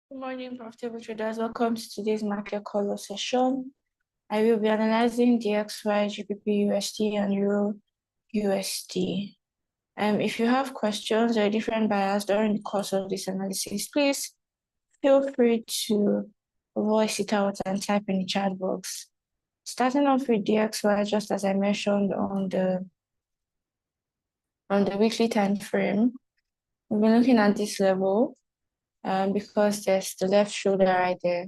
Good morning, profitable traders. Welcome to today's market color session. I will be analyzing DXY, GBP, USD, and Euro USD. If you have questions or different buyers during the course of this analysis, please feel free to voice it out and type in the chat box. Starting off with DXY, just as I mentioned on the weekly time frame, we've been looking at this level because there's the left shoulder right there.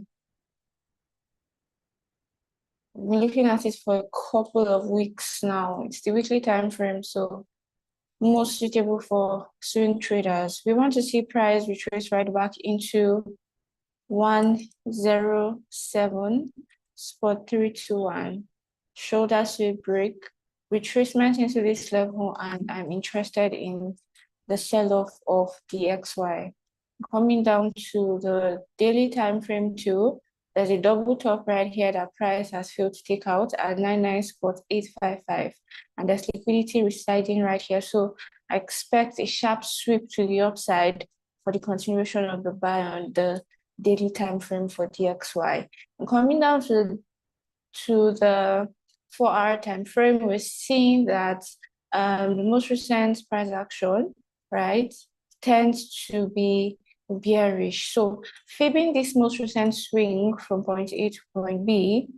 We're looking at it for a couple of weeks now. It's the weekly time frame, so most suitable for swing traders. We want to see price retrace right back into 107 spot 321. Shoulder sweep break, retracement into this level, and I'm interested in the sell-off of DXY. Coming down to the daily time frame too, there's a double top right here that price has failed to take out at 99.855, and there's liquidity residing right here. So I expect a sharp sweep to the upside for the continuation of the buy on the daily time frame for DXY. And coming down to the 4-hour time frame, we're seeing that the most recent price action, right, tends to be bearish. So fibbing this most recent swing from point A to point B,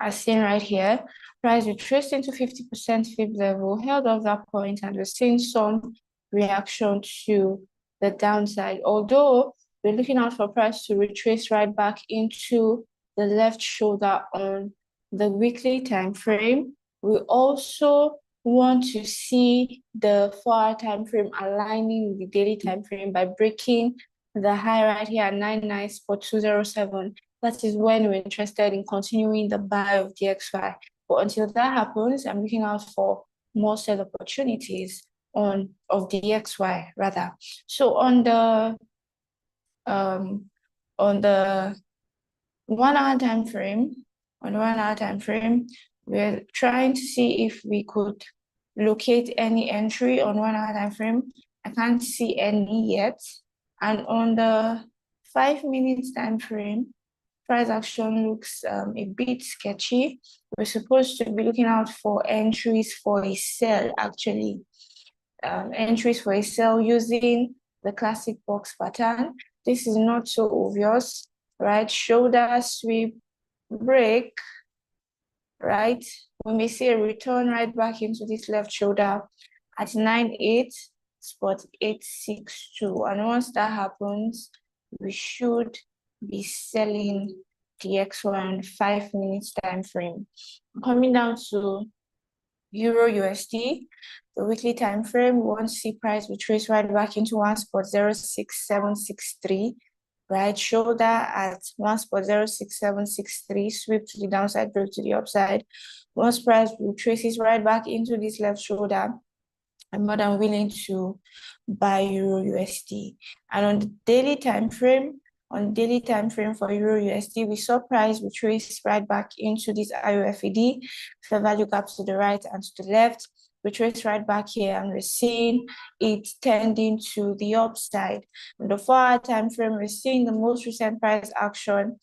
as seen right here, price retraced into 50% fib level, held off that point, and we're seeing some reaction to the downside. Although we're looking out for price to retrace right back into the left shoulder on the weekly time frame, we also want to see the 4-hour time frame aligning with the daily time frame by breaking the high right here at 99.207. That is when we're interested in continuing the buy of DXY. But until that happens, I'm looking out for more sell opportunities of DXY rather. So on the 1-hour time frame, we're trying to see if we could locate any entry on 1-hour time frame. I can't see any yet. And on the 5-minute time frame, price action looks a bit sketchy. We're supposed to be looking out for entries for a sell, actually. Entries for a sell using the classic box pattern. This is not so obvious, right? Shoulder sweep break, right? We may see a return right back into this left shoulder at 98.862. And once that happens, we should be selling DXY on 5-minute time frame. Coming down to Euro USD, the weekly time frame, we want to see price retrace right back into 1.06763. Right shoulder at 1.06763, sweep to the downside, break to the upside. Once price retraces right back into this left shoulder, I'm more than willing to buy Euro USD. And on the daily time frame, for Euro USD, we saw price retrace right back into this IOFED, fair value gaps to the right and to the left, retrace right back here, and we're seeing it tending to the upside. On the 4-hour time frame, we're seeing the most recent price action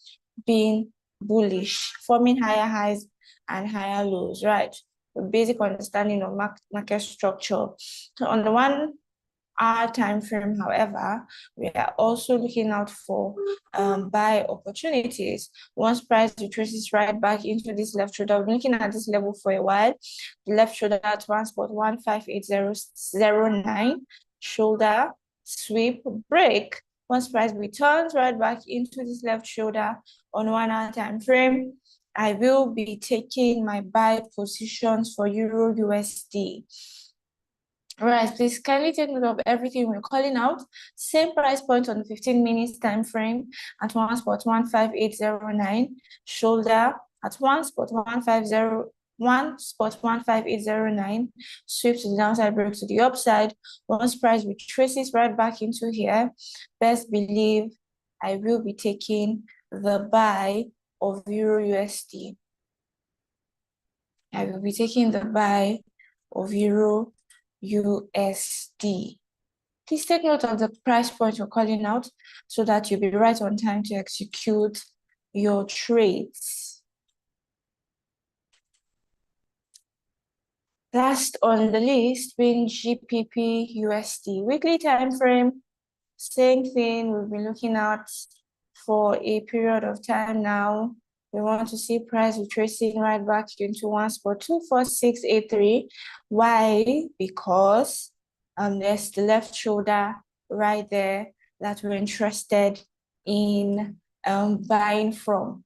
being bullish, forming higher highs and higher lows, right? The basic understanding of market structure. So on the 1-hour time frame, however, we are also looking out for buy opportunities. Once price retraces right back into this left shoulder, we've been looking at this level for a while. The left shoulder at 1.158009, shoulder sweep break. Once price returns right back into this left shoulder on 1-hour time frame, I will be taking my buy positions for Euro USD. All right, please kindly take note of everything we're calling out. Same price point on the 15-minute time frame at 1.15809, shoulder at 1.15809, sweep to the downside, break to the upside. Once price retraces right back into here, best believe I will be taking the buy of Euro USD. I will be taking the buy of Euro USD. Please take note of the price point you're calling out so that you'll be right on time to execute your trades. Last on the list being GBP USD. Weekly time frame, same thing. We've been looking at for a period of time now. We want to see price retracing right back into 1.24683. Why? Because there's the left shoulder right there that we're interested in buying from.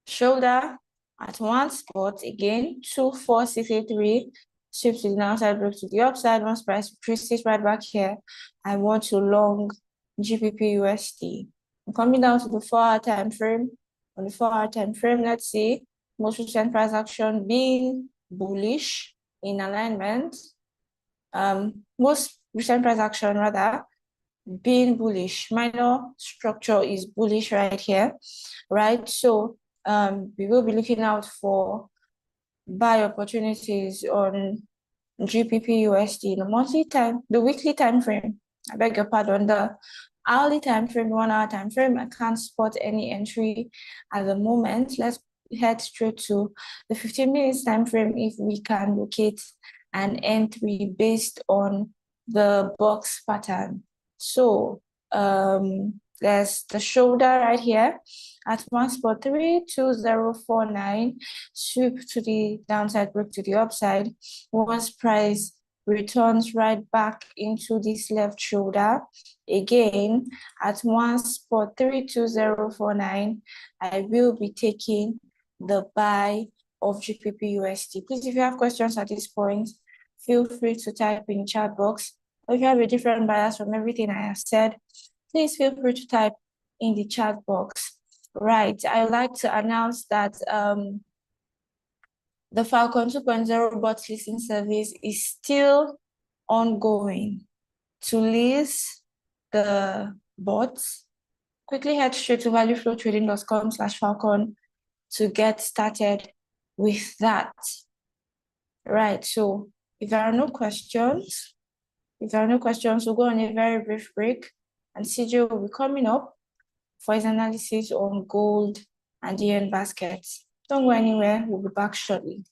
Shoulder at one spot again, 24683. Shift to the downside, break to the upside. Once price retraces right back here, I want to long GBP USD. I'm coming down to the 4-hour time frame. On the 4-hour time frame, let's see most recent price action being bullish in alignment. Most recent price action rather being bullish. Minor structure is bullish right here, right? So we will be looking out for buy opportunities on GBP USD in the monthly time, the weekly time frame. I beg your pardon, the hourly time frame, 1-hour time frame. I can't spot any entry at the moment. Let's head straight to the 15 minutes time frame if we can locate an entry based on the box pattern. So there's the shoulder right here at 1.32049, sweep to the downside, break to the upside. Once price returns right back into this left shoulder, again at 1.32049, I will be taking the buy of GBP USD. Please, if you have questions at this point, feel free to type in the chat box. If you have a different bias from everything I have said, please feel free to type in the chat box. Right, I would like to announce that the Falcon 2.0 bot listing service is still ongoing. To list the bots, quickly head straight to valueflowtrading.com/Falcon to get started with that. Right, so if there are no questions, we'll go on a very brief break, and CJ will be coming up for his analysis on gold and yen baskets. Don't go anywhere, we'll be back shortly.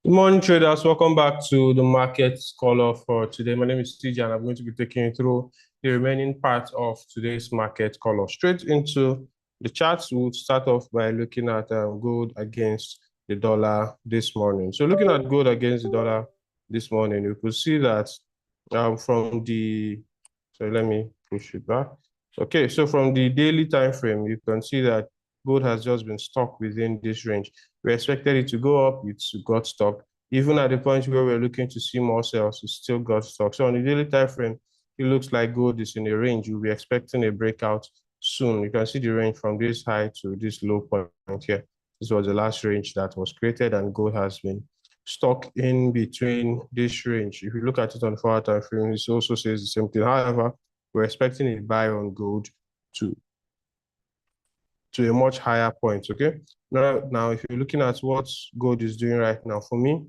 Good morning, traders. Welcome back to the market call for today. My name is TJ, and I'm going to be taking you through the remaining part of today's market call. Straight into the charts, we'll start off by looking at gold against the dollar this morning. So looking at gold against the dollar this morning, you could see that from the, so let me push it back. Okay, so from the daily time frame, you can see that gold has just been stuck within this range. We expected it to go up, it got stuck. Even at the point where we're looking to see more sales, it still got stuck. So on the daily time frame, it looks like gold is in a range. You'll be expecting a breakout soon. You can see the range from this high to this low point here. This was the last range that was created, and gold has been stuck in between this range. If you look at it on 4-hour time frame, it also says the same thing. However, we're expecting a buy on gold to a much higher point. Okay. Now, if you're looking at what gold is doing right now, for me,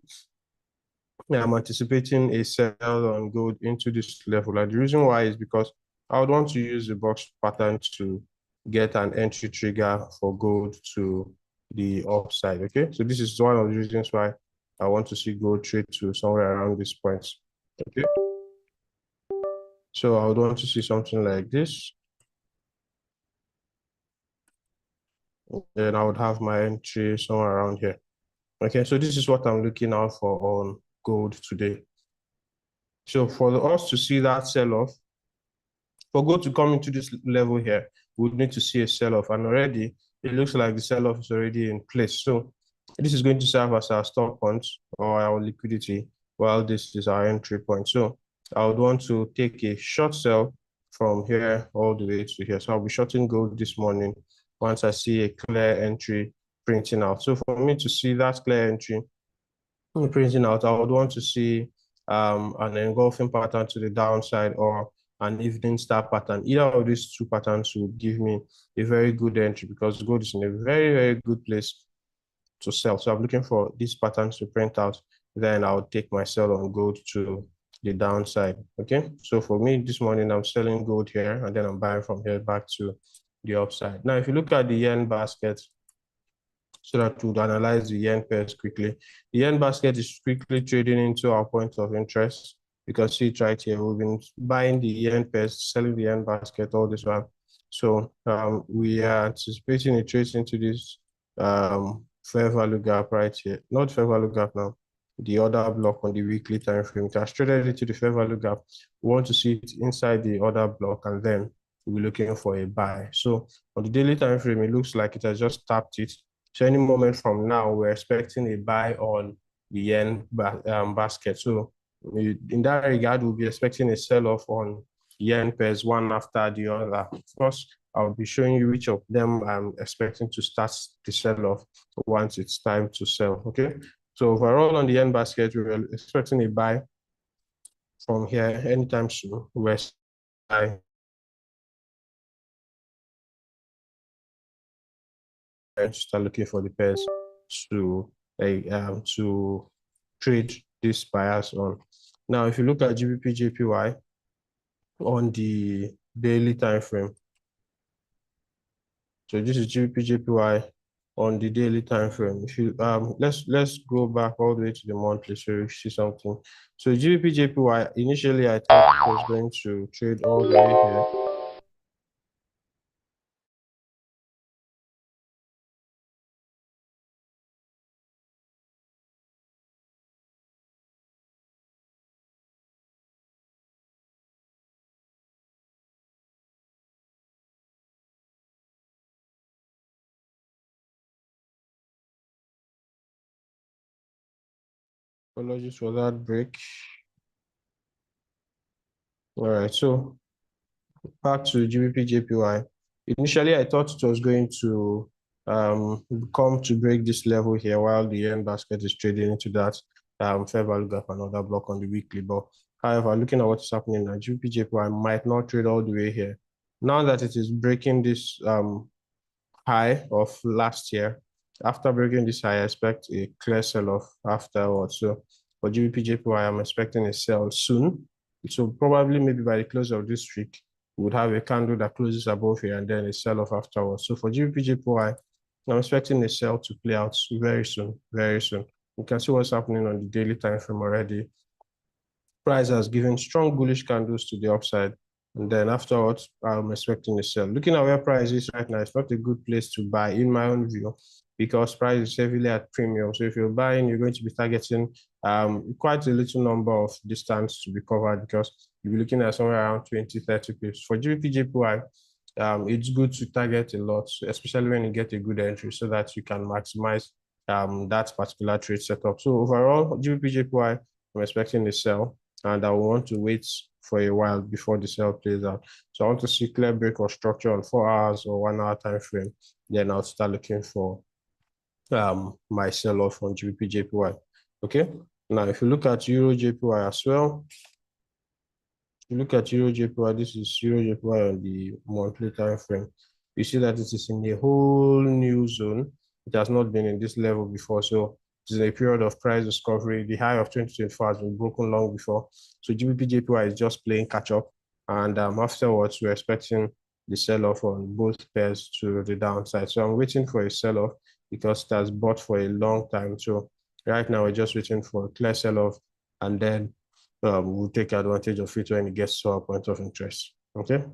I'm anticipating a sell on gold into this level. And the reason why is because I would want to use the box pattern to get an entry trigger for gold to the upside. Okay. So this is one of the reasons why I want to see gold trade to somewhere around this point. Okay. So I would want to see something like this. Then I would have my entry somewhere around here. Okay, so this is what I'm looking out for on gold today. So for us to see that sell-off, for gold to come into this level here, we would need to see a sell-off. And already, it looks like the sell-off is already in place. So this is going to serve as our stop point or our liquidity, while this is our entry point. So I would want to take a short sell from here all the way to here. So I'll be shorting gold this morning once I see a clear entry printing out. So for me to see that clear entry printing out, I would want to see an engulfing pattern to the downside or an evening star pattern. Either of these two patterns will give me a very good entry because gold is in a very, very good place to sell. So I'm looking for these patterns to print out. Then I'll take my sell on gold to the downside. Okay. So for me this morning, I'm selling gold here and then I'm buying from here back to the upside. Now, if you look at the yen basket, so that we would analyze the yen pairs quickly. The yen basket is quickly trading into our point of interest. You can see it right here. We've been buying the yen pairs, selling the yen basket all this while. So we are anticipating a trade into this fair value gap right here. Not fair value gap now. The order block on the weekly time frame. It has traded into the fair value gap. We want to see it inside the order block, and then we're looking for a buy. So on the daily time frame, it looks like it has just tapped it. So any moment from now, we're expecting a buy on the yen basket. So in that regard, we'll be expecting a sell-off on yen pairs one after the other. Of course, I'll be showing you which of them I'm expecting to start the sell-off once it's time to sell. Okay. So overall on the yen basket, we're expecting a buy from here anytime soon. We're start looking for the pairs to trade this bias on. Now, if you look at GBP JPY on the daily time frame, so this is GBP JPY on the daily time frame. If you let's go back all the way to the monthly so you see something. So GBP JPY initially I thought it was going to trade all the way here. Apologies for that break. All right, so back to GBP JPY. Initially, I thought it was going to come to break this level here while the yen basket is trading into that fair value gap and other block on the weekly. But however, looking at what is happening now, GBP JPY might not trade all the way here. Now that it is breaking this high of last year, after breaking this high, I expect a clear sell-off afterwards. So for GBP JPY, I'm expecting a sell soon. So probably maybe by the close of this week, we would have a candle that closes above here and then a sell-off afterwards. So for GBP JPY, I'm expecting a sell to play out very soon, very soon. You can see what's happening on the daily time frame already. Price has given strong bullish candles to the upside. And then afterwards, I'm expecting a sell. Looking at where price is right now, it's not a good place to buy in my own view, because price is heavily at premium. So if you're buying, you're going to be targeting quite a little number of distance to be covered, because you'll be looking at somewhere around 20, 30 pips. For GBP, JPY, it's good to target a lot, especially when you get a good entry, so that you can maximize that particular trade setup. So overall, GBP, JPY, I'm expecting a sell, and I will want to wait for a while before the sell plays out. So I want to see clear break or structure on 4 hours or 1 hour time frame. Then I'll start looking for my sell off on GBP JPY. Okay. Now, if you look at Euro JPY as well, you look at Euro JPY, this is Euro JPY on the monthly time frame. You see that it is in a whole new zone. It has not been in this level before. So it's in a period of price discovery. The high of 2024 has been broken long before. So GBP JPY is just playing catch up. And afterwards, we're expecting the sell-off on both pairs to the downside. So I'm waiting for a sell-off because it has bought for a long time. So right now, we're just waiting for a clear sell-off, and then we'll take advantage of it when it gets to our point of interest. Okay.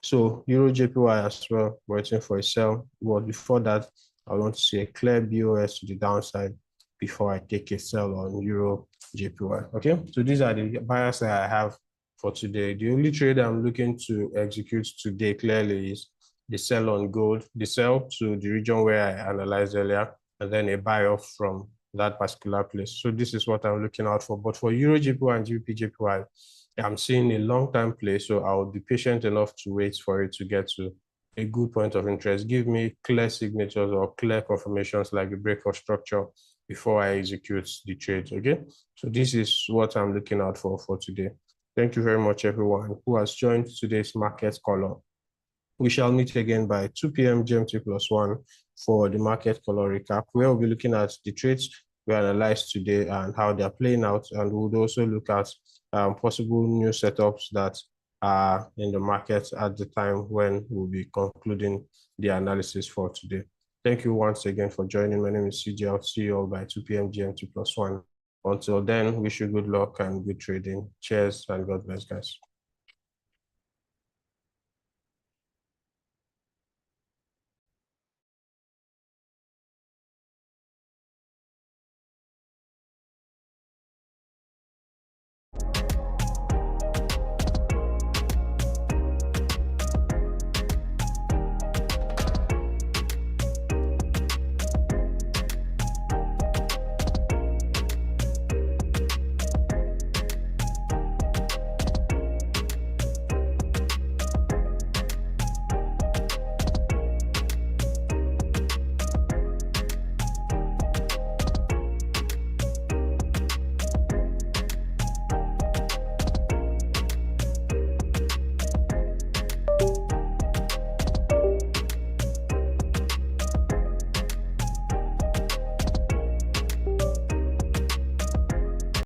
So Euro JPY as well, waiting for a sell. But before that, I want to see a clear BOS to the downside before I take a sell on Euro JPY. Okay. So these are the buyers that I have for today. The only trade I'm looking to execute today clearly is the sell on gold, the sell to the region where I analyzed earlier, and then a buy off from that particular place. So this is what I'm looking out for. But for Euro JPY and GBP JPY, I'm seeing a long-term play, so I'll be patient enough to wait for it to get to a good point of interest. Give me clear signatures or clear confirmations like a break or structure before I execute the trade, okay? So this is what I'm looking out for today. Thank you very much, everyone who has joined today's market color. We shall meet again by 2 p.m. GMT+1 for the market color recap, where we'll be looking at the trades we analyzed today and how they're playing out. And we'll also look at possible new setups that are in the market at the time when we'll be concluding the analysis for today. Thank you once again for joining. My name is CJ. I'll see you all by 2 p.m. GMT+1. Until then, wish you good luck and good trading. Cheers and God bless, guys.